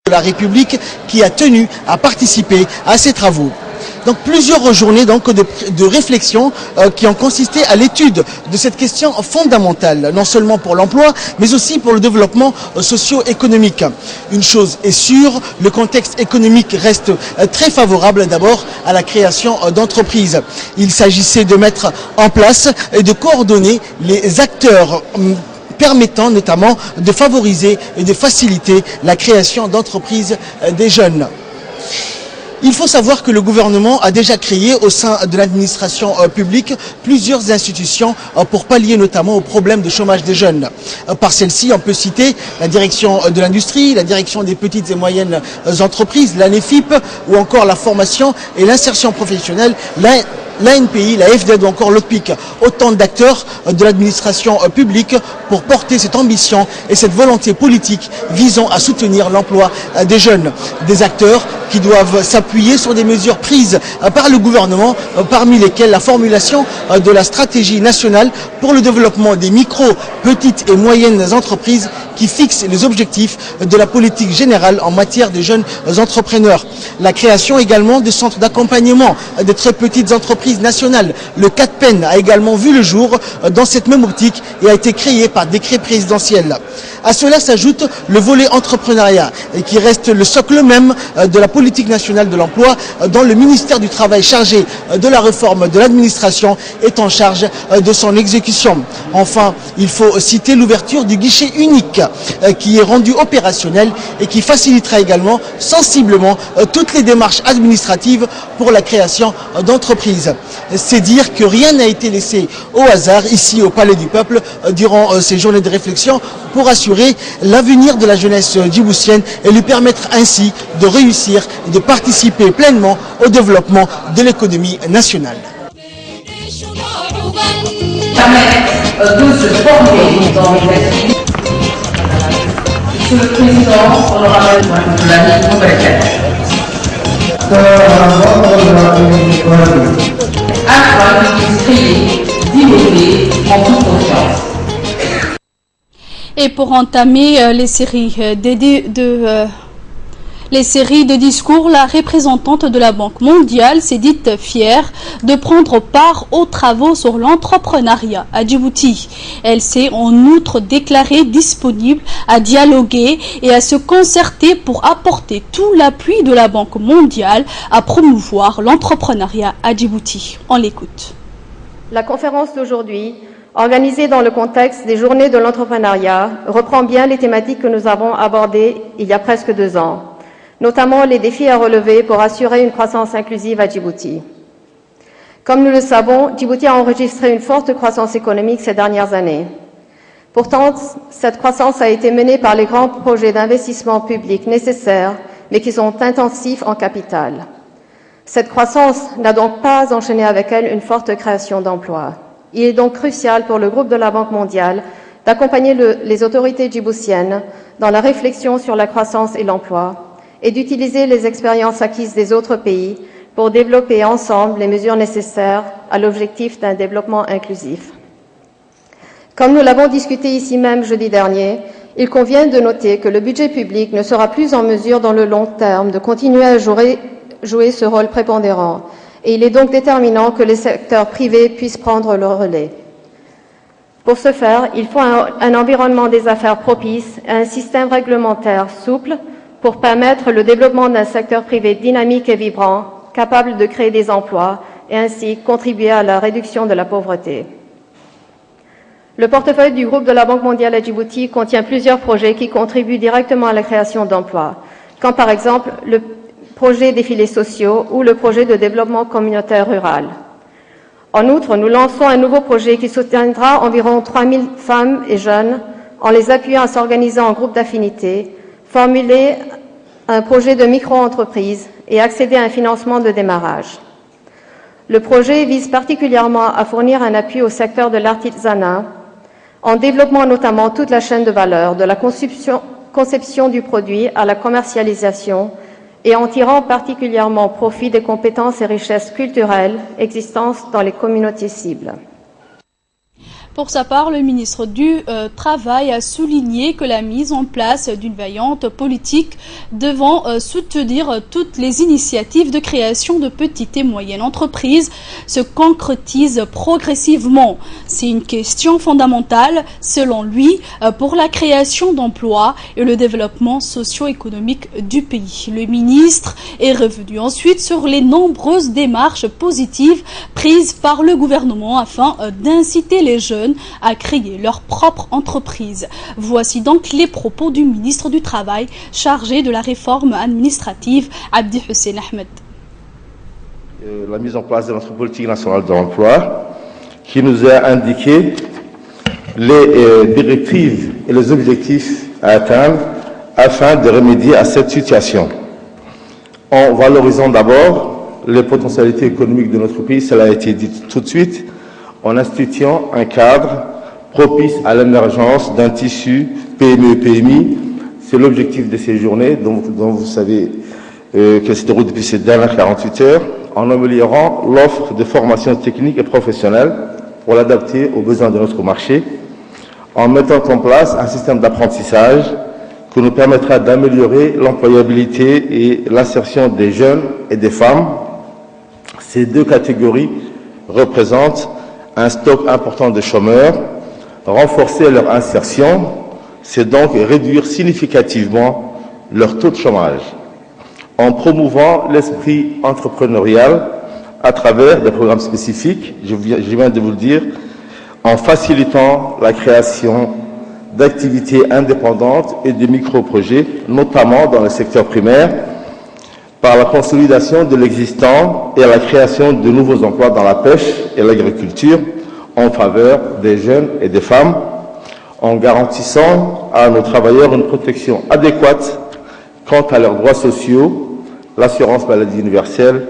de la République qui a tenu à participer à ces travaux. Donc plusieurs journées de réflexion qui ont consisté à l'étude de cette question fondamentale, non seulement pour l'emploi, mais aussi pour le développement socio-économique. Une chose est sûre, le contexte économique reste très favorable d'abord à la création d'entreprises. Il s'agissait de mettre en place et de coordonner les acteurs permettant notamment de favoriser et de faciliter la création d'entreprises des jeunes. Il faut savoir que le gouvernement a déjà créé au sein de l'administration publique plusieurs institutions pour pallier notamment aux problèmes de chômage des jeunes. Par celles-ci, on peut citer la direction de l'industrie, la direction des petites et moyennes entreprises, l'ANEFIP, ou encore la formation et l'insertion professionnelle, l'ANPI, la FDED ou encore l'OPIC, autant d'acteurs de l'administration publique pour porter cette ambition et cette volonté politique visant à soutenir l'emploi des jeunes. Des acteurs qui doivent s'appuyer sur des mesures prises par le gouvernement, parmi lesquelles la formulation de la stratégie nationale pour le développement des micro, petites et moyennes entreprises qui fixe les objectifs de la politique générale en matière de jeunes entrepreneurs. La création également de centres d'accompagnement des très petites entreprises nationales. Le CATPEN a également vu le jour dans cette même optique et a été créé par décret présidentiel. À cela s'ajoute le volet entrepreneuriat qui reste le socle même de la politique nationale de l'emploi dont le ministère du Travail chargé de la réforme de l'administration est en charge de son exécution. Enfin, il faut citer l'ouverture du guichet unique qui est rendu opérationnel et qui facilitera également sensiblement toutes les démarches administratives pour la création d'entreprises. C'est dire que rien n'a été laissé au hasard ici au Palais du Peuple durant ces journées de réflexion pour assurer l'avenir de la jeunesse djiboutienne et lui permettre ainsi de réussir et de participer pleinement au développement de l'économie nationale. De se former dans les activités. Monsieur le Président, honorable de la Nouvelle-Calédonie. Afin de puisse créer, d'innover en toute confiance. Et pour entamer les séries de discours, la représentante de la Banque mondiale s'est dite fière de prendre part aux travaux sur l'entrepreneuriat à Djibouti. Elle s'est en outre déclarée disponible à dialoguer et à se concerter pour apporter tout l'appui de la Banque mondiale à promouvoir l'entrepreneuriat à Djibouti. On l'écoute. La conférence d'aujourd'hui, organisée dans le contexte des Journées de l'entrepreneuriat, reprend bien les thématiques que nous avons abordées il y a presque 2 ans. Notamment les défis à relever pour assurer une croissance inclusive à Djibouti. Comme nous le savons, Djibouti a enregistré une forte croissance économique ces dernières années. Pourtant, cette croissance a été menée par les grands projets d'investissement public nécessaires, mais qui sont intensifs en capital. Cette croissance n'a donc pas enchaîné avec elle une forte création d'emplois. Il est donc crucial pour le groupe de la Banque mondiale d'accompagner les autorités djiboutiennes dans la réflexion sur la croissance et l'emploi, et d'utiliser les expériences acquises des autres pays pour développer ensemble les mesures nécessaires à l'objectif d'un développement inclusif. Comme nous l'avons discuté ici même jeudi dernier, il convient de noter que le budget public ne sera plus en mesure dans le long terme de continuer à jouer ce rôle prépondérant, et il est donc déterminant que les secteurs privés puissent prendre le relais. Pour ce faire, il faut un environnement des affaires propice et un système réglementaire souple pour permettre le développement d'un secteur privé dynamique et vibrant, capable de créer des emplois et ainsi contribuer à la réduction de la pauvreté. Le portefeuille du groupe de la Banque mondiale à Djibouti contient plusieurs projets qui contribuent directement à la création d'emplois, comme par exemple le projet des filets sociaux ou le projet de développement communautaire rural. En outre, nous lançons un nouveau projet qui soutiendra environ 3000 femmes et jeunes en les appuyant à s'organiser en groupes d'affinité, formuler un projet de micro-entreprise et accéder à un financement de démarrage. Le projet vise particulièrement à fournir un appui au secteur de l'artisanat, en développant notamment toute la chaîne de valeur, de la conception du produit à la commercialisation, et en tirant particulièrement profit des compétences et richesses culturelles existantes dans les communautés cibles. Pour sa part, le ministre du Travail a souligné que la mise en place d'une vaillante politique devant soutenir toutes les initiatives de création de petites et moyennes entreprises se concrétise progressivement. C'est une question fondamentale, selon lui, pour la création d'emplois et le développement socio-économique du pays. Le ministre est revenu ensuite sur les nombreuses démarches positives prises par le gouvernement afin d'inciter les jeunes à créer leur propre entreprise. Voici donc les propos du ministre du Travail chargé de la réforme administrative, Abdi Hussein Ahmed. La mise en place de notre politique nationale de l'emploi qui nous a indiqué les directives et les objectifs à atteindre afin de remédier à cette situation. En valorisant d'abord les potentialités économiques de notre pays, cela a été dit tout de suite, en instituant un cadre propice à l'émergence d'un tissu PME-PMI. C'est l'objectif de ces journées dont vous savez qu'elles se déroulent depuis ces dernières 48 heures, en améliorant l'offre de formation technique et professionnelle pour l'adapter aux besoins de notre marché, en mettant en place un système d'apprentissage qui nous permettra d'améliorer l'employabilité et l'insertion des jeunes et des femmes. Ces deux catégories représentent un stock important de chômeurs. Renforcer leur insertion, c'est donc réduire significativement leur taux de chômage, en promouvant l'esprit entrepreneurial à travers des programmes spécifiques, je viens de vous le dire, en facilitant la création d'activités indépendantes et de micro-projets, notamment dans le secteur primaire, par la consolidation de l'existant et la création de nouveaux emplois dans la pêche et l'agriculture en faveur des jeunes et des femmes, en garantissant à nos travailleurs une protection adéquate quant à leurs droits sociaux, l'assurance maladie universelle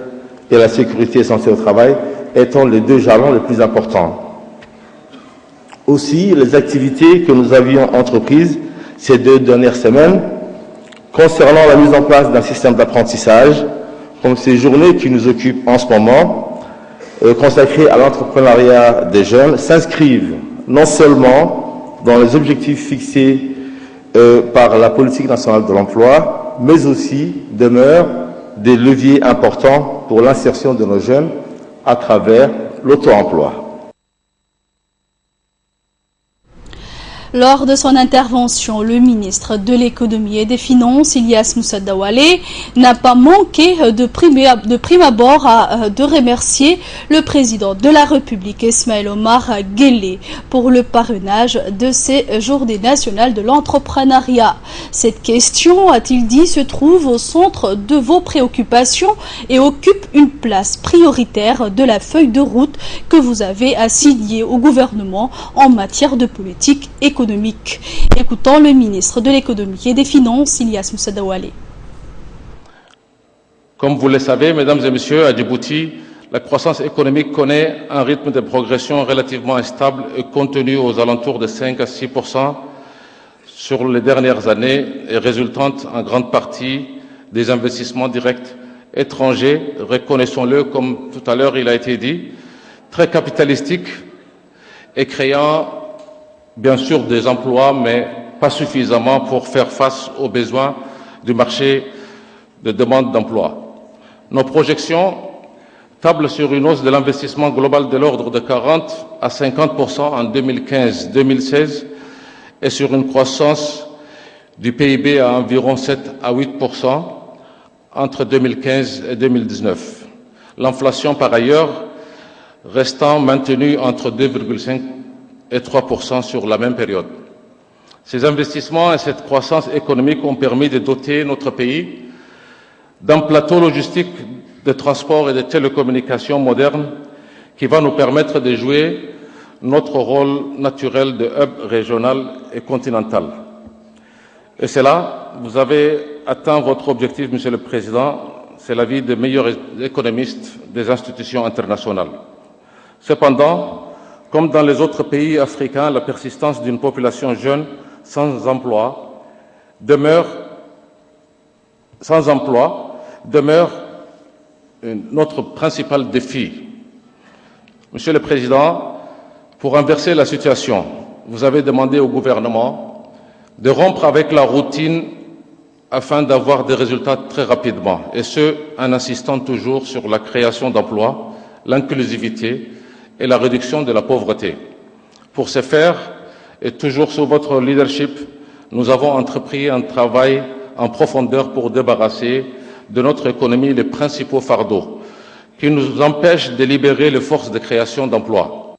et la sécurité et santé au travail étant les deux jalons les plus importants. Aussi, les activités que nous avions entreprises ces 2 dernières semaines concernant la mise en place d'un système d'apprentissage, comme ces journées qui nous occupent en ce moment, consacrées à l'entrepreneuriat des jeunes, s'inscrivent non seulement dans les objectifs fixés par la politique nationale de l'emploi, mais aussi demeurent des leviers importants pour l'insertion de nos jeunes à travers l'auto-emploi. Lors de son intervention, le ministre de l'économie et des finances, Ilyas Moussa Daoualé, n'a pas manqué de prime abord de remercier le président de la République, Ismaël Omar Guelleh, pour le parrainage de ces journées nationales de l'entrepreneuriat. Cette question, a-t-il dit, se trouve au centre de vos préoccupations et occupe une place prioritaire de la feuille de route que vous avez assignée au gouvernement en matière de politique économique. Écoutons le ministre de l'économie et des finances, Ilyas Moussa Daoualé. Comme vous le savez, mesdames et messieurs, à Djibouti, la croissance économique connaît un rythme de progression relativement stable et contenu aux alentours de 5 à 6% sur les dernières années et résultante en grande partie des investissements directs étrangers, reconnaissons-le, comme tout à l'heure il a été dit, très capitalistiques et créant bien sûr des emplois, mais pas suffisamment pour faire face aux besoins du marché de demande d'emploi. Nos projections tablent sur une hausse de l'investissement global de l'ordre de 40 à 50% en 2015-2016 et sur une croissance du PIB à environ 7 à 8% entre 2015 et 2019. L'inflation, par ailleurs, restant maintenue entre 2,5 et 3% sur la même période. Ces investissements et cette croissance économique ont permis de doter notre pays d'un plateau logistique de transport et de télécommunications modernes qui va nous permettre de jouer notre rôle naturel de hub régional et continental. Et c'est là, vous avez atteint votre objectif, Monsieur le Président, c'est l'avis des meilleurs économistes des institutions internationales. Cependant, comme dans les autres pays africains, la persistance d'une population jeune sans emploi demeure notre principal défi. Monsieur le Président, Pour inverser la situation, vous avez demandé au gouvernement de rompre avec la routine afin d'avoir des résultats très rapidement, et ce, en insistant toujours sur la création d'emplois, l'inclusivité et la réduction de la pauvreté. Pour ce faire, et toujours sous votre leadership, nous avons entrepris un travail en profondeur pour débarrasser de notre économie les principaux fardeaux qui nous empêchent de libérer les forces de création d'emplois.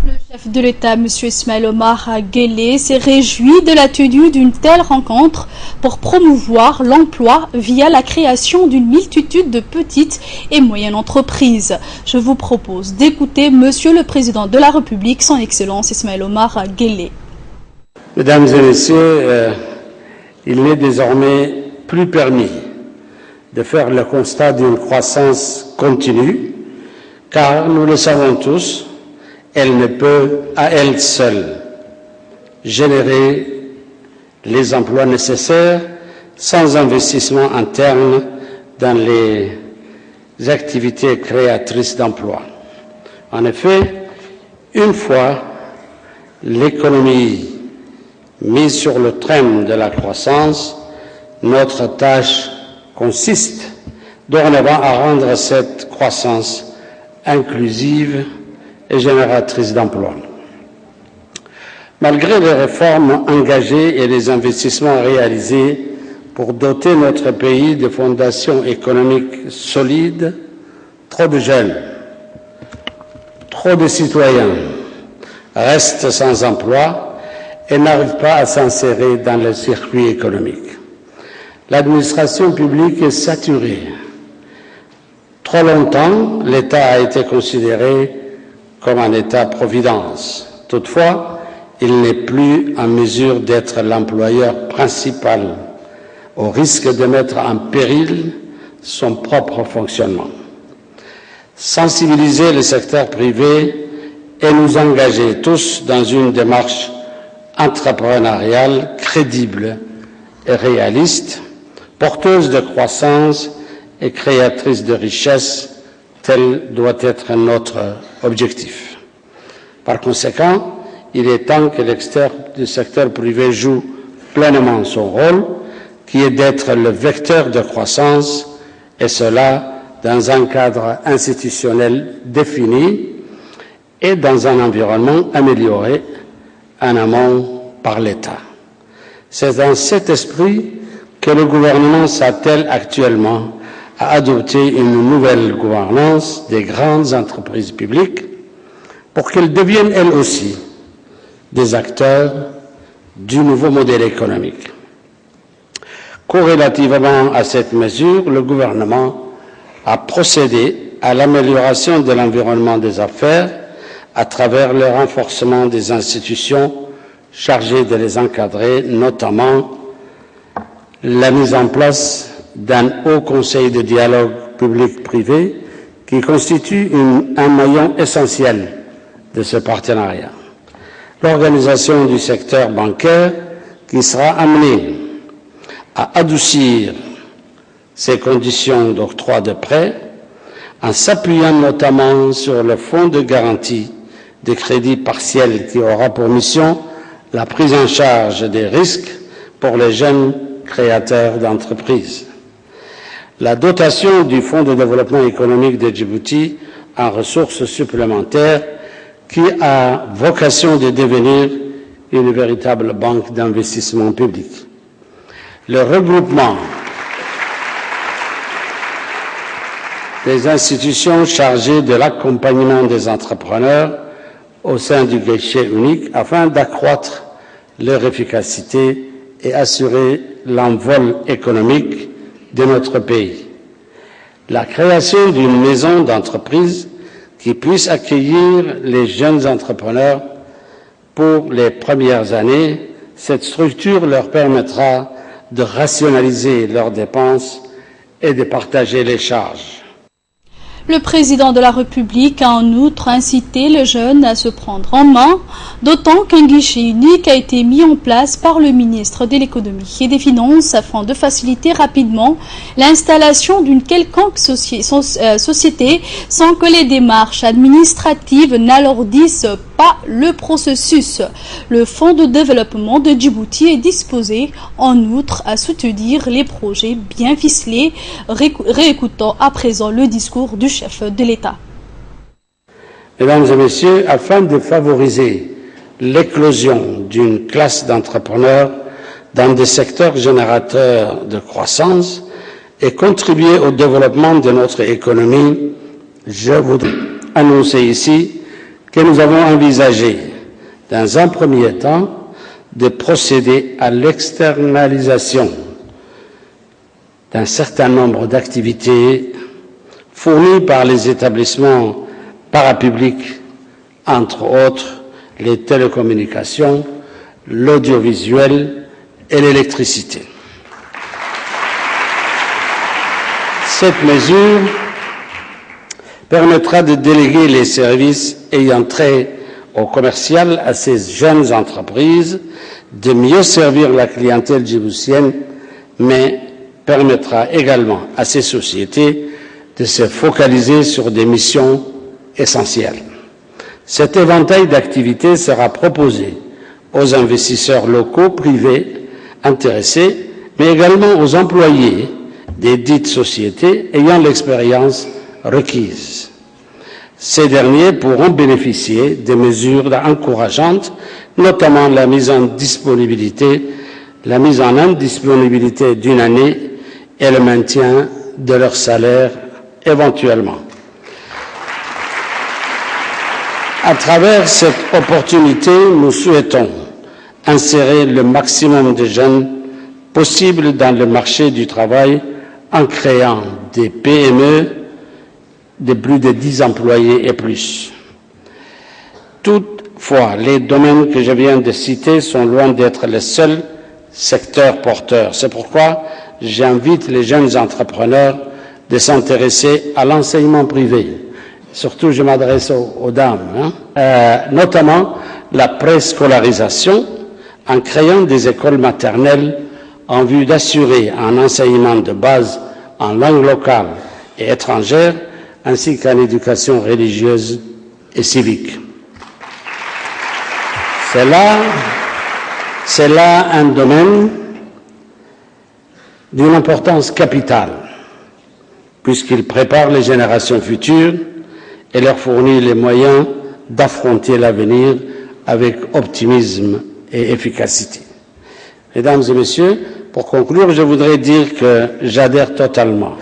Le chef de l'État, M. Ismaël Omar Guelleh, s'est réjoui de la tenue d'une telle rencontre pour promouvoir l'emploi via la création d'une multitude de petites et moyennes entreprises. Je vous propose d'écouter Monsieur le Président de la République, son Excellence Ismaël Omar Guelleh. Mesdames et Messieurs, il n'est désormais plus permis de faire le constat d'une croissance continue, car nous le savons tous, elle ne peut à elle seule générer les emplois nécessaires sans investissement interne dans les activités créatrices d'emplois. En effet, une fois l'économie mise sur le train de la croissance, notre tâche consiste dorénavant à rendre cette croissance inclusive et génératrice d'emplois. Malgré les réformes engagées et les investissements réalisés pour doter notre pays de fondations économiques solides, trop de jeunes, trop de citoyens restent sans emploi et n'arrivent pas à s'insérer dans le circuit économique. L'administration publique est saturée. Trop longtemps, l'État a été considéré comme un État-providence. Toutefois, il n'est plus en mesure d'être l'employeur principal, au risque de mettre en péril son propre fonctionnement. Sensibiliser le secteur privé et nous engager tous dans une démarche entrepreneuriale crédible et réaliste, porteuse de croissance et créatrice de richesse, tel doit être notre objectif. Par conséquent, il est temps que le secteur privé joue pleinement son rôle, qui est d'être le vecteur de croissance, et cela dans un cadre institutionnel défini et dans un environnement amélioré en amont par l'État. C'est dans cet esprit que le gouvernement s'attelle actuellement à adopter une nouvelle gouvernance des grandes entreprises publiques pour qu'elles deviennent elles aussi des acteurs du nouveau modèle économique. Corrélativement à cette mesure, le gouvernement a procédé à l'amélioration de l'environnement des affaires à travers le renforcement des institutions chargées de les encadrer, notamment la mise en place d'un haut conseil de dialogue public-privé qui constitue un maillon essentiel de ce partenariat. L'organisation du secteur bancaire qui sera amenée à adoucir ces conditions d'octroi de prêts en s'appuyant notamment sur le fonds de garantie de crédit partiel qui aura pour mission la prise en charge des risques pour les jeunes créateurs d'entreprises. La dotation du Fonds de développement économique de Djibouti en ressources supplémentaires qui a vocation de devenir une véritable banque d'investissement public. Le regroupement des institutions chargées de l'accompagnement des entrepreneurs au sein du guichet unique afin d'accroître leur efficacité et assurer l'envol économique de notre pays. La création d'une maison d'entreprise qui puisse accueillir les jeunes entrepreneurs pour les premières années, cette structure leur permettra de rationaliser leurs dépenses et de partager les charges. Le président de la République a en outre incité les jeunes à se prendre en main, d'autant qu'un guichet unique a été mis en place par le ministre de l'Économie et des Finances afin de faciliter rapidement l'installation d'une quelconque société sans que les démarches administratives n'alourdissent pas le processus. Le Fonds de développement de Djibouti est disposé en outre à soutenir les projets bien ficelés. Réécoutons à présent le discours du chef de l'État. Mesdames et messieurs, afin de favoriser l'éclosion d'une classe d'entrepreneurs dans des secteurs générateurs de croissance et contribuer au développement de notre économie, je voudrais annoncer ici que nous avons envisagé, dans un premier temps, de procéder à l'externalisation d'un certain nombre d'activités fournies par les établissements parapublics, entre autres les télécommunications, l'audiovisuel et l'électricité. Cette mesure permettra de déléguer les services ayant trait au commercial à ces jeunes entreprises, de mieux servir la clientèle djiboutienne, mais permettra également à ces sociétés de se focaliser sur des missions essentielles. Cet éventail d'activités sera proposé aux investisseurs locaux, privés, intéressés, mais également aux employés des dites sociétés ayant l'expérience requise. Ces derniers pourront bénéficier des mesures encourageantes, notamment la mise en indisponibilité d'une année et le maintien de leur salaire éventuellement. À travers cette opportunité, nous souhaitons insérer le maximum de jeunes possible dans le marché du travail en créant des PME de plus de 10 employés et plus. Toutefois, les domaines que je viens de citer sont loin d'être les seuls secteurs porteurs. C'est pourquoi j'invite les jeunes entrepreneurs de s'intéresser à l'enseignement privé. Surtout, je m'adresse aux dames, notamment la préscolarisation, en créant des écoles maternelles en vue d'assurer un enseignement de base en langue locale et étrangère, ainsi qu'en éducation religieuse et civique. C'est là un domaine d'une importance capitale, puisqu'il prépare les générations futures et leur fournit les moyens d'affronter l'avenir avec optimisme et efficacité. Mesdames et messieurs, pour conclure, je voudrais dire que j'adhère totalement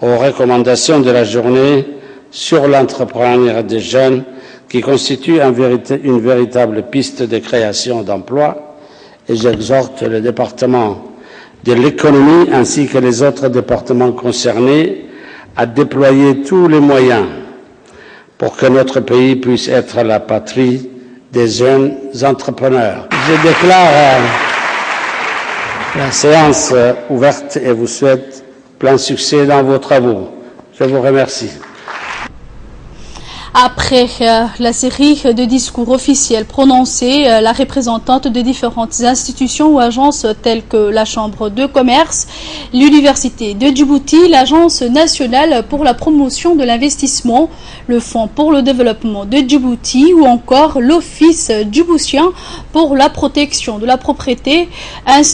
aux recommandations de la journée sur l'entrepreneuriat des jeunes qui constitue une véritable piste de création d'emplois, et j'exhorte le département de l'économie ainsi que les autres départements concernés à déployer tous les moyens pour que notre pays puisse être la patrie des jeunes entrepreneurs. Je déclare la séance ouverte et vous souhaite plein succès dans vos travaux. Je vous remercie. Après la série de discours officiels prononcés, la représentante de différentes institutions ou agences telles que la Chambre de commerce, l'Université de Djibouti, l'Agence nationale pour la promotion de l'investissement, le Fonds pour le développement de Djibouti ou encore l'Office djiboutien pour la protection de la propriété,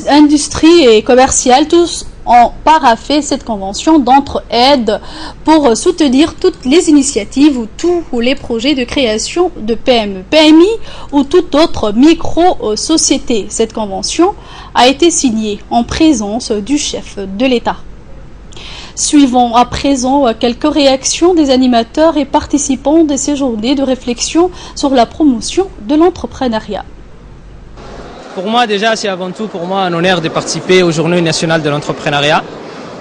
industrie et commerciale, tous ont paraphé cette convention d'entraide pour soutenir toutes les initiatives ou tous les projets de création de PME, PMI ou toute autre micro-société. Cette convention a été signée en présence du chef de l'État. Suivons à présent quelques réactions des animateurs et participants de ces journées de réflexion sur la promotion de l'entrepreneuriat. Pour moi, déjà, c'est avant tout pour moi un honneur de participer aux Journées nationales de l'entrepreneuriat,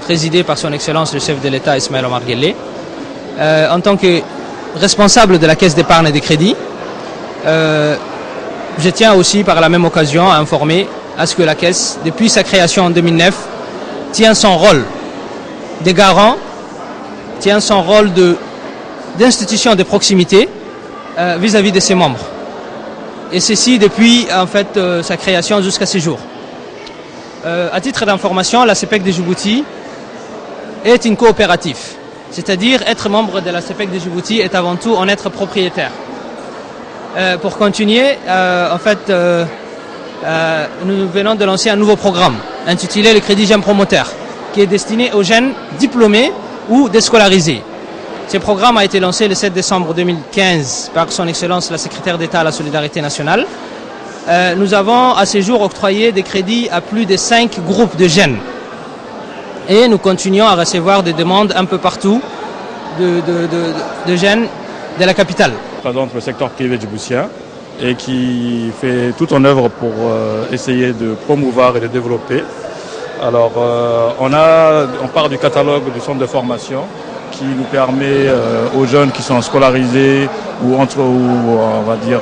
présidées par son Excellence le chef de l'État Ismaël Omar Guelleh. En tant que responsable de la Caisse d'épargne et de crédit, je tiens aussi par la même occasion à informer à ce que la Caisse, depuis sa création en 2009, tient son rôle de garant, tient son rôle de d'institutions de proximité vis-à-vis de ses membres. Et ceci depuis en fait sa création jusqu'à ce jour. À titre d'information, la CEPEC de Djibouti est une coopérative. C'est-à-dire être membre de la CEPEC de Djibouti est avant tout en être propriétaire. Pour continuer, en fait, nous venons de lancer un nouveau programme intitulé le Crédit Jeune Promoteur, qui est destiné aux jeunes diplômés ou déscolarisés. Ce programme a été lancé le 7 décembre 2015 par son Excellence la Secrétaire d'État à la Solidarité nationale. Nous avons à ce jour octroyé des crédits à plus de 5 groupes de jeunes. Et nous continuons à recevoir des demandes un peu partout de jeunes de la capitale. Je représente le secteur privé djiboutien et qui fait tout en œuvre pour essayer de promouvoir et de développer. Alors on part du catalogue du centre de formation qui nous permet aux jeunes qui sont scolarisés ou on va dire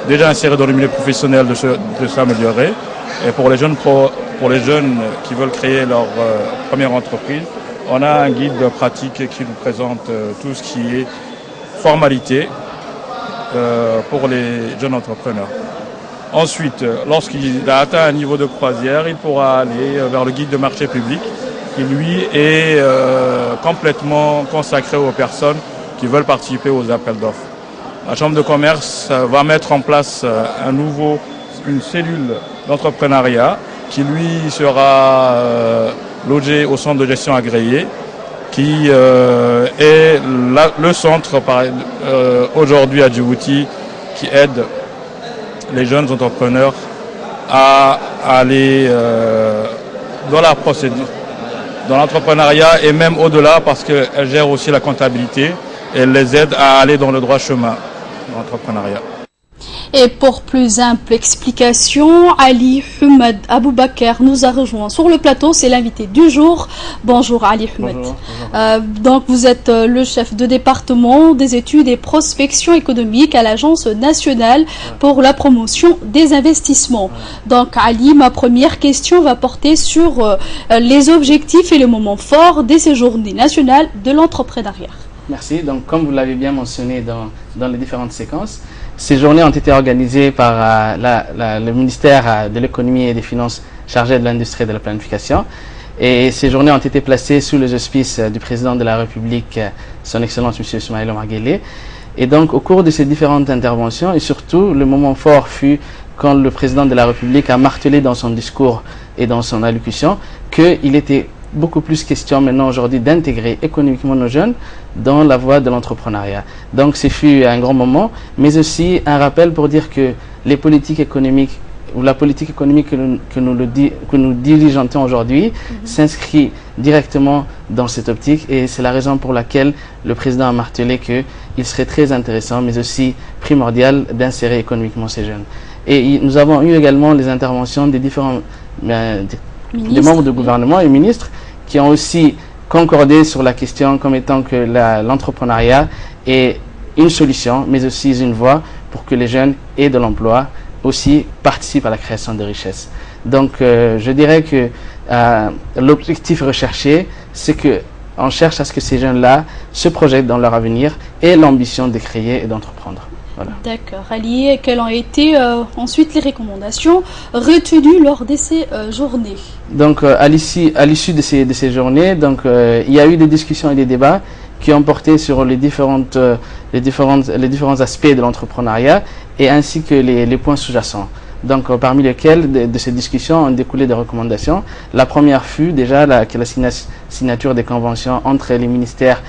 déjà insérés dans le milieu professionnel de s'améliorer. Et pour les jeunes qui veulent créer leur première entreprise, on a un guide pratique qui nous présente tout ce qui est formalité pour les jeunes entrepreneurs. Ensuite, lorsqu'il a atteint un niveau de croisière, il pourra aller vers le guide de marché public qui lui est complètement consacré aux personnes qui veulent participer aux appels d'offres. La Chambre de commerce va mettre en place une cellule d'entrepreneuriat qui lui sera logée au centre de gestion agréé, qui est le centre aujourd'hui à Djibouti qui aide les jeunes entrepreneurs à aller dans la procédure, dans l'entrepreneuriat et même au-delà parce qu'elle gère aussi la comptabilité et elle les aide à aller dans le droit chemin de l'entrepreneuriat. Et pour plus ample explication, Ali Humed Aboubakar nous a rejoint sur le plateau, c'est l'invité du jour. Bonjour Ali Humed. Bonjour. Donc vous êtes le chef de département des études et prospection économique à l'Agence nationale pour la promotion des investissements. Donc Ali, ma première question va porter sur les objectifs et les moments forts de ces journées nationales de l'entrepreneuriat. Merci. Donc comme vous l'avez bien mentionné dans les différentes séquences, ces journées ont été organisées par le ministère de l'économie et des finances chargé de l'industrie et de la planification. Et ces journées ont été placées sous les auspices du président de la République, son Excellence M. Ismaël Omar Guelleh. Et donc au cours de ces différentes interventions, et surtout le moment fort fut quand le président de la République a martelé dans son discours et dans son allocution qu'il était beaucoup plus question maintenant aujourd'hui d'intégrer économiquement nos jeunes dans la voie de l'entrepreneuriat. Donc ce fut un grand moment, mais aussi un rappel pour dire que les politiques économiques ou la politique économique que nous diligentons aujourd'hui s'inscrit directement dans cette optique et c'est la raison pour laquelle le président a martelé qu'il serait très intéressant mais aussi primordial d'insérer économiquement ces jeunes. Et nous avons eu également les interventions des différents des membres du gouvernement et ministres qui ont aussi concordé sur la question comme étant que l'entrepreneuriat est une solution, mais aussi une voie pour que les jeunes aient de l'emploi, aussi participent à la création de richesses. Donc je dirais que l'objectif recherché, c'est qu'on cherche à ce que ces jeunes-là se projettent dans leur avenir et l'ambition de créer et d'entreprendre. Voilà. D'accord. Ali, quelles ont été ensuite les recommandations retenues lors de ces journées? Donc, à l'issue de ces journées, donc, il y a eu des discussions et des débats qui ont porté sur les différents aspects de l'entrepreneuriat et ainsi que les points sous-jacents. Donc, parmi lesquels de ces discussions ont découlé des recommandations. La première fut déjà la signature des conventions entre les ministères,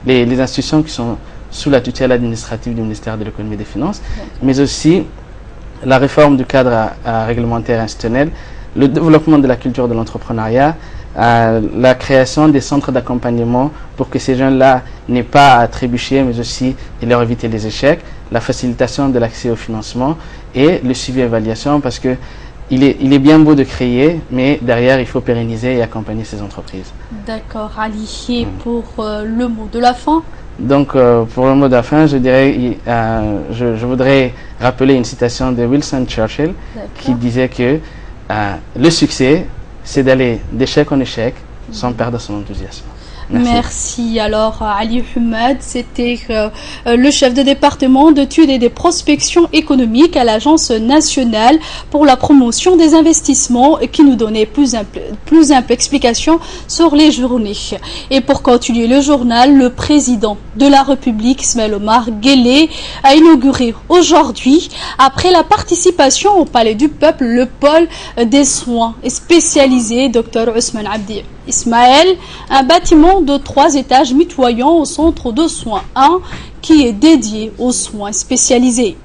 les institutions qui sont sous la tutelle administrative du ministère de l'économie et des finances, mais aussi la réforme du cadre réglementaire institutionnel, le développement de la culture de l'entrepreneuriat, la création des centres d'accompagnement pour que ces jeunes-là n'aient pas à trébucher, mais aussi de leur éviter les échecs, la facilitation de l'accès au financement et le suivi et évaluation, parce que il est bien beau de créer, mais derrière, il faut pérenniser et accompagner ces entreprises. D'accord, Ali. Et pour le mot de la fin? Donc, pour le mot de la fin, je dirais, je voudrais rappeler une citation de Winston Churchill qui disait que le succès, c'est d'aller d'échec en échec sans perdre son enthousiasme. Merci. Alors, Ali Hamad, c'était le chef de département d'études et des prospections économiques à l'Agence nationale pour la promotion des investissements qui nous donnait plus ample explication sur les journées. Et pour continuer le journal, le président de la République, Ismaël Omar Guelleh, a inauguré aujourd'hui, après la participation au Palais du Peuple, le pôle des soins spécialisés Dr Ousmane Abdi Ismaël, un bâtiment de 3 étages mitoyant au centre de soins 1 qui est dédié aux soins spécialisés.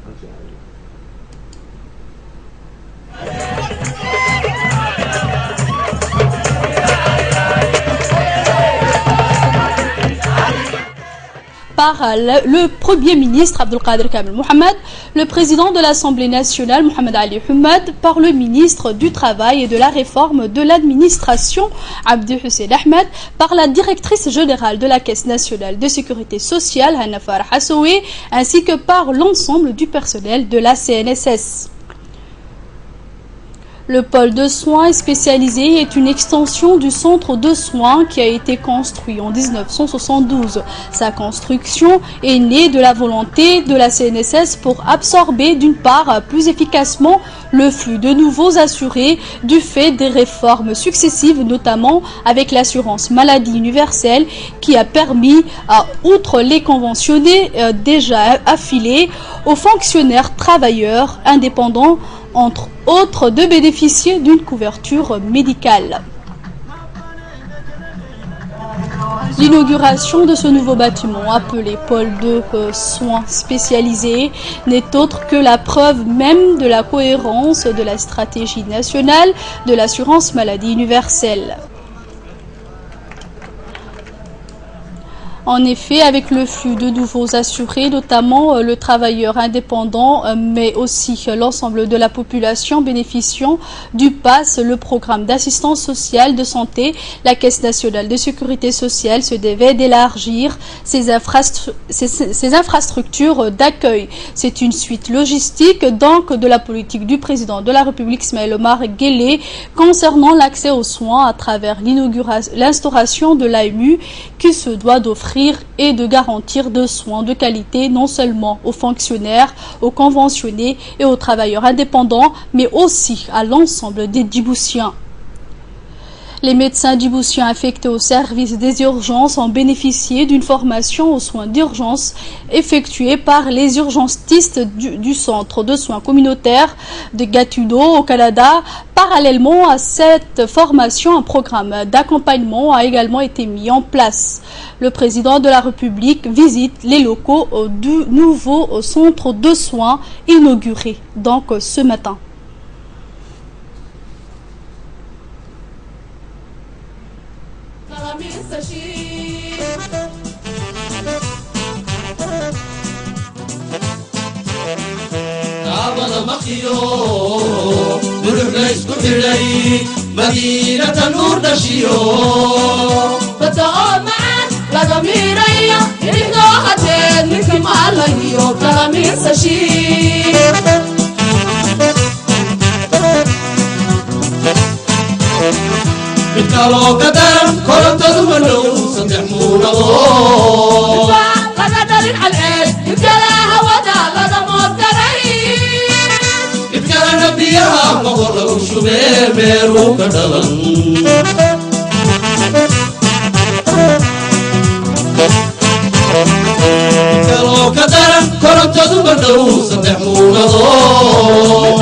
Par le Premier ministre Abdelkader Kamel Mohamed, le président de l'Assemblée nationale Mohamed Ali Hamad, par le ministre du Travail et de la Réforme de l'Administration Abdi Hussein Ahmed, par la directrice générale de la Caisse nationale de sécurité sociale Hanna Farah Hassoui, ainsi que par l'ensemble du personnel de la CNSS. Le pôle de soins spécialisé est une extension du centre de soins qui a été construit en 1972. Sa construction est née de la volonté de la CNSS pour absorber d'une part plus efficacement le flux de nouveaux assurés du fait des réformes successives, notamment avec l'assurance maladie universelle qui a permis, outre les conventionnés déjà affiliés, aux fonctionnaires travailleurs indépendants, entre autres, de bénéficier d'une couverture médicale. L'inauguration de ce nouveau bâtiment, appelé pôle de soins spécialisés, n'est autre que la preuve même de la cohérence de la stratégie nationale de l'assurance maladie universelle. En effet, avec le flux de nouveaux assurés, notamment le travailleur indépendant, mais aussi l'ensemble de la population bénéficiant du PASS, le programme d'assistance sociale de santé, la Caisse nationale de sécurité sociale se devait d'élargir ses infrastructures d'accueil. C'est une suite logistique donc de la politique du président de la République Ismaël Omar Guelleh concernant l'accès aux soins à travers l'instauration de l'AMU qui se doit d'offrir et de garantir de soins de qualité non seulement aux fonctionnaires, aux conventionnés et aux travailleurs indépendants, mais aussi à l'ensemble des Djiboutiens. Les médecins djiboutiens affectés au service des urgences ont bénéficié d'une formation aux soins d'urgence effectuée par les urgentistes du centre de soins communautaires de Gatineau au Canada. Parallèlement à cette formation, un programme d'accompagnement a également été mis en place. Le président de la République visite les locaux du nouveau centre de soins inauguré donc ce matin. مدينة النور دشيو فتقوم معاك لضميرية إحنا هتين منكم على اليوم تلاميذ سشي بتكالو كدرم كورم تزمنو ستحمون الله لقدر الحلقات يبتلاها ودا لدموت درعي يبتلا نبيها مغرق شبير ميرو كدلن بتكالو كدرم كورم تزمنو ستحمون الله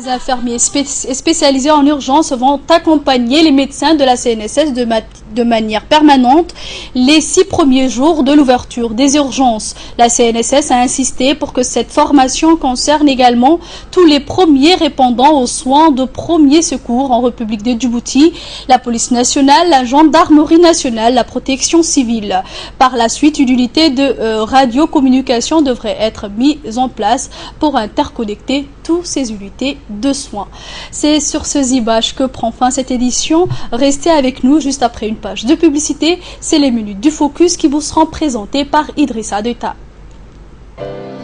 Les infirmiers spécialisés en urgence vont accompagner les médecins de la CNSS de manière permanente les 6 premiers jours de l'ouverture des urgences. La CNSS a insisté pour que cette formation concerne également tous les premiers répondants aux soins de premier secours en République de Djibouti, la police nationale, la gendarmerie nationale, la protection civile. Par la suite, une unité de radiocommunication devrait être mise en place pour interconnecter toutes ces unités de soins. C'est sur ce zibage que prend fin cette édition. Restez avec nous juste après une page de publicité. C'est les minutes du focus qui vous seront présentées par Idrissa Deta.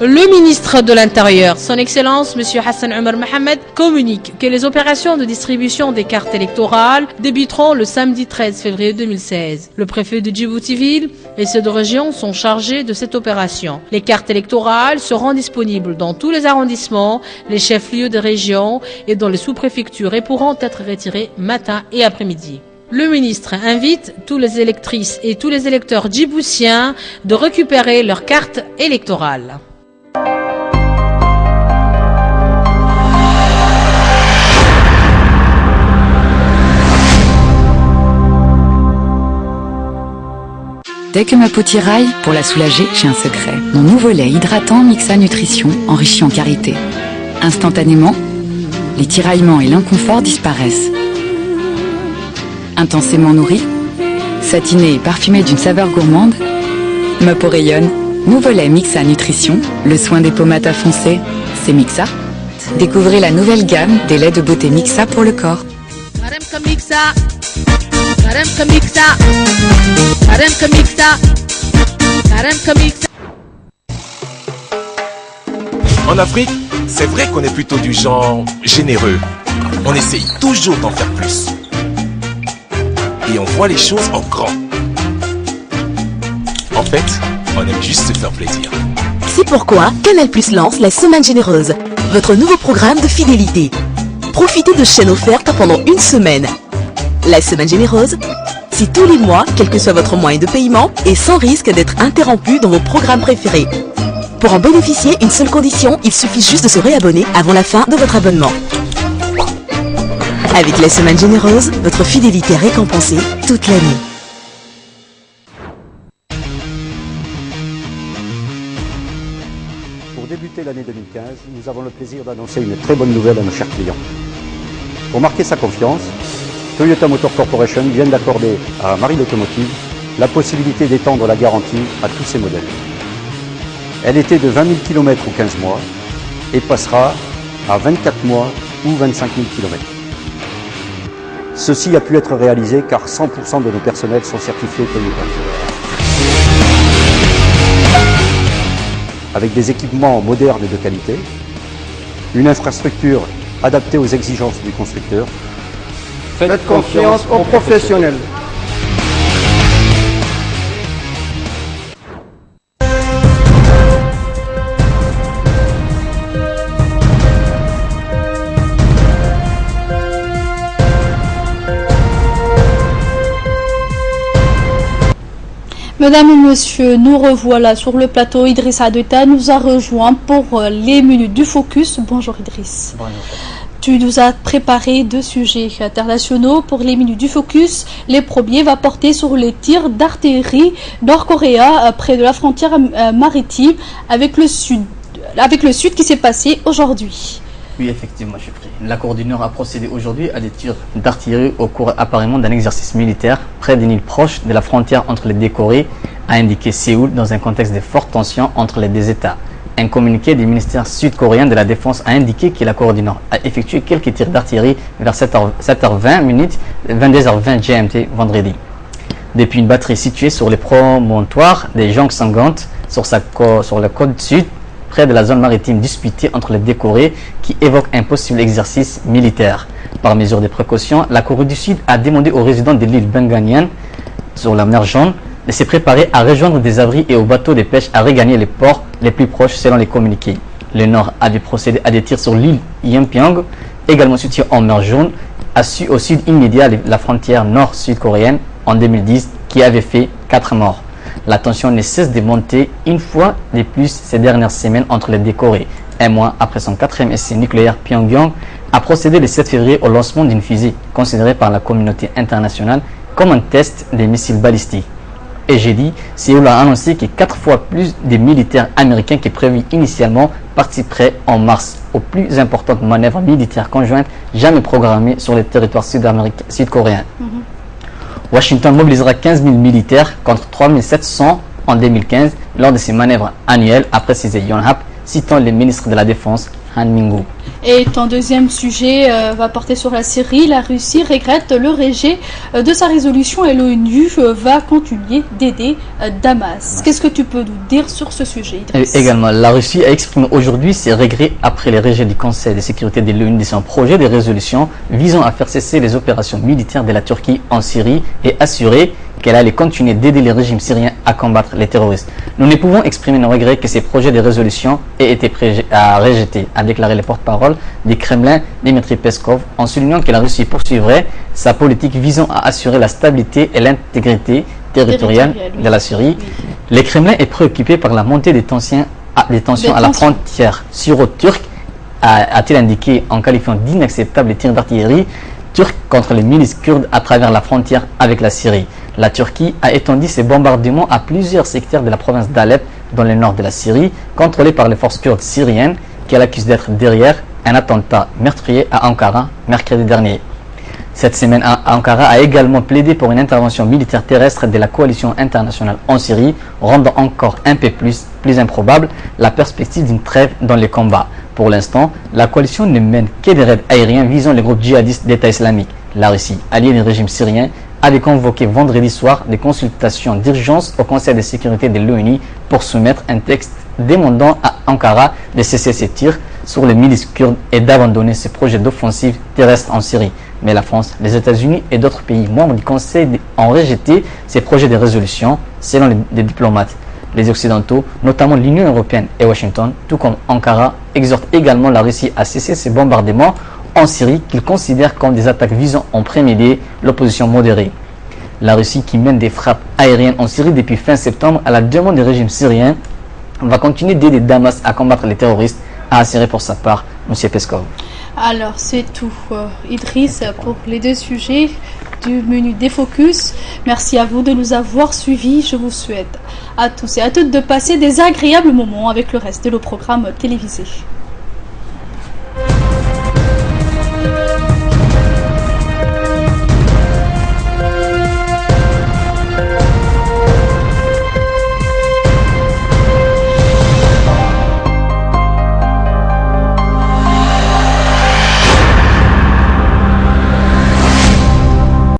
Le ministre de l'Intérieur, son Excellence M. Hassan Omar Mohamed, communique que les opérations de distribution des cartes électorales débuteront le samedi 13 février 2016. Le préfet de Djibouti-Ville et ceux de région sont chargés de cette opération. Les cartes électorales seront disponibles dans tous les arrondissements, les chefs-lieux de région et dans les sous-préfectures et pourront être retirées matin et après-midi. Le ministre invite tous les électrices et tous les électeurs djiboutiens de récupérer leurs cartes électorales. Dès que ma peau tiraille, pour la soulager, j'ai un secret. Mon nouveau lait hydratant Mixa Nutrition, enrichi en karité. Instantanément, les tiraillements et l'inconfort disparaissent. Intensément nourri, satiné et parfumé d'une saveur gourmande, ma peau rayonne. Nouveau lait Mixa Nutrition, le soin des peaux mat à foncer, c'est Mixa. Découvrez la nouvelle gamme des laits de beauté Mixa pour le corps. En Afrique, c'est vrai qu'on est plutôt du genre généreux. On essaye toujours d'en faire plus. Et on voit les choses en grand. En fait, on aime juste se faire plaisir. C'est pourquoi Canal+ lance la Semaine Généreuse, votre nouveau programme de fidélité. Profitez de chaînes offertes pendant une semaine. La Semaine Généreuse, c'est tous les mois, quel que soit votre moyen de paiement, et sans risque d'être interrompu dans vos programmes préférés. Pour en bénéficier, une seule condition, il suffit juste de se réabonner avant la fin de votre abonnement. Avec la Semaine Généreuse, votre fidélité est récompensée toute l'année. Pour débuter l'année 2015, nous avons le plaisir d'annoncer une très bonne nouvelle à nos chers clients. Pour marquer sa confiance, Toyota Motor Corporation vient d'accorder à Marie Locomotive la possibilité d'étendre la garantie à tous ses modèles. Elle était de 20 000 km ou 15 mois et passera à 24 mois ou 25 000 km. Ceci a pu être réalisé car 100% de nos personnels sont certifiés Toyota. Avec des équipements modernes et de qualité, une infrastructure adaptée aux exigences du constructeur. Faites confiance aux professionnels. Mesdames et messieurs, nous revoilà sur le plateau. Idriss Adeta nous a rejoint pour les minutes du focus. Bonjour Idriss. Bonjour. Tu nous as préparé deux sujets internationaux pour les minutes du focus. Les premiers va porter sur les tirs d'artillerie nord-coréen près de la frontière maritime avec le Sud qui s'est passé aujourd'hui. Oui, effectivement, je suis pris. La Corée du Nord a procédé aujourd'hui à des tirs d'artillerie au cours apparemment d'un exercice militaire près d'une île proche de la frontière entre les deux Corées, a indiqué Séoul dans un contexte de fortes tensions entre les deux États. Un communiqué du ministère sud-coréen de la Défense a indiqué que la Corée du Nord a effectué quelques tirs d'artillerie vers 7h20, 22h20 GMT vendredi. Depuis une batterie située sur les promontoires des Jongsanggant sur la côte sud, près de la zone maritime disputée entre les deux Corées, qui évoque un possible exercice militaire. Par mesure de précaution, la Corée du Sud a demandé aux résidents de l'île Benganian, sur la mer Jaune, de se préparer à rejoindre des abris et aux bateaux de pêche à regagner les ports les plus proches selon les communiqués. Le Nord avait procédé à des tirs sur l'île Yeonpyeong, également située en mer Jaune, au sud immédiat de la frontière nord-sud-coréenne en 2010, qui avait fait 4 morts. La tension ne cesse de monter une fois de plus ces dernières semaines entre les deux Corées. Un mois après son 4e essai nucléaire, Pyongyang a procédé le 7 février au lancement d'une fusée considérée par la communauté internationale comme un test des missiles balistiques. Et jeudi, Séoul a annoncé que 4 fois plus de militaires américains que prévu initialement participeraient en mars aux plus importantes manœuvres militaires conjointes jamais programmées sur le territoire sud-coréen. Washington mobilisera 15 000 militaires contre 3 700 en 2015 lors de ses manœuvres annuelles, a précisé Yonhap, citant le ministre de la Défense, Han Min-gu. Et ton deuxième sujet va porter sur la Syrie. La Russie regrette le rejet de sa résolution et l'ONU va continuer d'aider Damas. Qu'est-ce que tu peux nous dire sur ce sujet, Idriss? Également, la Russie a exprimé aujourd'hui ses regrets après les rejets du Conseil de sécurité de l'ONU de son projet de résolution visant à faire cesser les opérations militaires de la Turquie en Syrie et assurer qu'elle allait continuer d'aider le régime syrien à combattre les terroristes. Nous ne pouvons exprimer nos regrets que ces projets de résolution aient été rejetés, a déclaré le porte-parole du Kremlin, Dmitry Peskov, en soulignant que la Russie poursuivrait sa politique visant à assurer la stabilité et l'intégrité territoriale de la Syrie. Oui. Le Kremlin est préoccupé par la montée des tensions à la frontière syro-turque, a-t-il indiqué en qualifiant d'inacceptable les tirs d'artillerie turcs contre les milices kurdes à travers la frontière avec la Syrie. La Turquie a étendu ses bombardements à plusieurs secteurs de la province d'Alep, dans le nord de la Syrie, contrôlés par les forces kurdes syriennes, qu'elle accuse d'être derrière un attentat meurtrier à Ankara mercredi dernier. Cette semaine, Ankara a également plaidé pour une intervention militaire terrestre de la coalition internationale en Syrie, rendant encore un peu plus improbable la perspective d'une trêve dans les combats. Pour l'instant, la coalition ne mène que des raids aériens visant les groupes djihadistes d'État islamique. La Russie, alliée du régime syrien, avait convoqué vendredi soir des consultations d'urgence au Conseil de sécurité de l'ONU pour soumettre un texte demandant à Ankara de cesser ses tirs sur les milices kurdes et d'abandonner ses projets d'offensive terrestre en Syrie. Mais la France, les États-Unis et d'autres pays membres du Conseil ont rejeté ces projets de résolution, selon les diplomates. Les Occidentaux, notamment l'Union européenne et Washington, tout comme Ankara, exhortent également la Russie à cesser ses bombardements en Syrie qu'ils considèrent comme des attaques visant en premier lieu l'opposition modérée. La Russie, qui mène des frappes aériennes en Syrie depuis fin septembre à la demande du régime syrien, va continuer d'aider Damas à combattre les terroristes, a assuré pour sa part M. Peskov. Alors c'est tout, Idriss, pour les deux sujets du menu Défocus. Merci à vous de nous avoir suivis. Je vous souhaite à tous et à toutes de passer des agréables moments avec le reste de nos programmes télévisés.